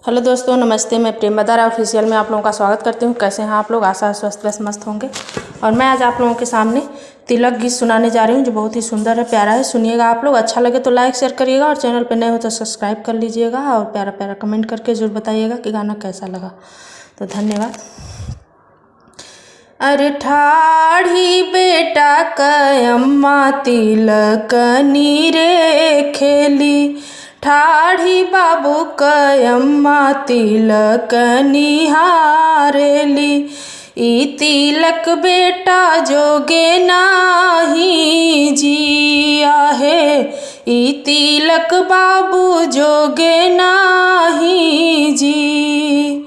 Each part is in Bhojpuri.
हेलो दोस्तों, नमस्ते। मैं प्रेम बदारा ऑफिशियल में आप लोगों का स्वागत करती हूँ। कैसे हैं आप लोग? आशा है स्वस्थ बस मस्त होंगे। और मैं आज आप लोगों के सामने तिलक गीत सुनाने जा रही हूँ, जो बहुत ही सुंदर है, प्यारा है। सुनिएगा आप लोग। अच्छा लगे तो लाइक शेयर करिएगा, और चैनल पर नए हो तो सब्सक्राइब कर लीजिएगा, और प्यारा प्यारा कमेंट करके जरूर बताइएगा कि गाना कैसा लगा। तो धन्यवाद। अरे ठाढ़ी बेटा कयम्मा तिलक नीरे खेली, ठाढ़ी बाबू कयम्मा तिलक निहारेली। ई तिलक बेटा जोगे नाही जिया है, ई तिलक बाबू जोगे नाही जी।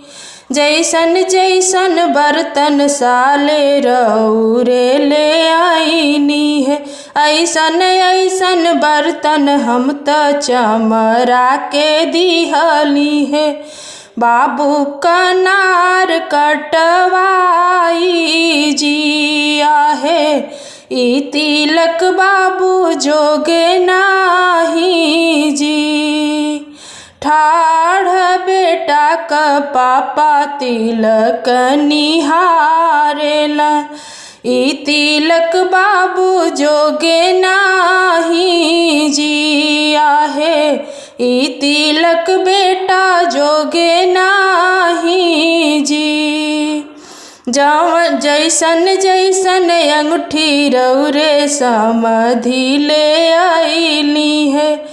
जैसन जैसन बर्तन साले रौरे ले आईनी है, ऐसन ऐसन बर्तन हम त चमरा के दिहली है। बाबू कनार कटवाई जिया है, ई तिलक बाबू जोगे नाही जी। ठाढ़ बेटा क पापा तिलक निहारेला, ई तिलक बाबू जोगे नाही जिया है, ई तिलक बेटा जोगे नाही जी। जैसन जैसन अंगूठी रौरे समधि ले आईली है,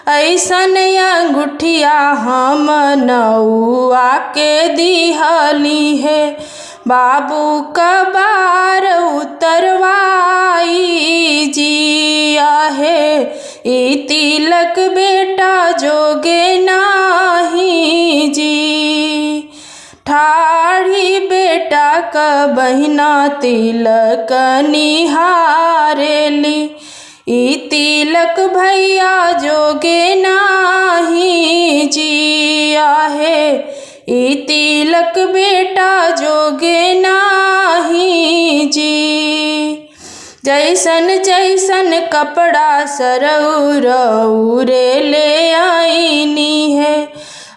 ऐसन अंगूठिया हम नौआ के दिहली है। बाबू कबार उतरवाई जिया है, ई तिलक बेटा जोगे नाही जी। ठाढ़ी बेटा क बहिना तिलक निहारेली, ई तिलक भैया जोगे नाही जिया है, ई तिलक बेटा जोगे नाही जी। जैसन जैसन कपड़ा सरौरे ले आईनी है,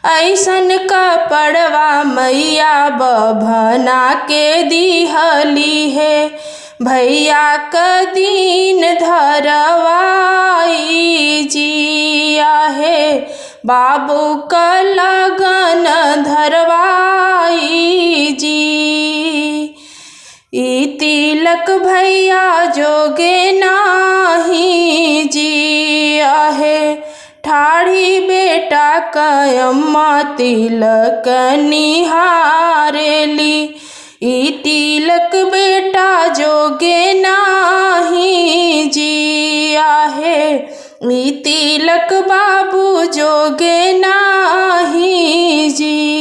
ऐसन कपड़वा मैया बभना के दिहली है। भैया क दीन धरवाई जिया है, बाबू क लगन धरवाई जी। ई तिलक भैया जोगे नाही जिया है, ठाढ़ी बेटा कयम्मा तिलक निहारेली, ई तिलक बेटा जोगे नाही जिया है, ई तिलक बाबू जोगे नाही जी।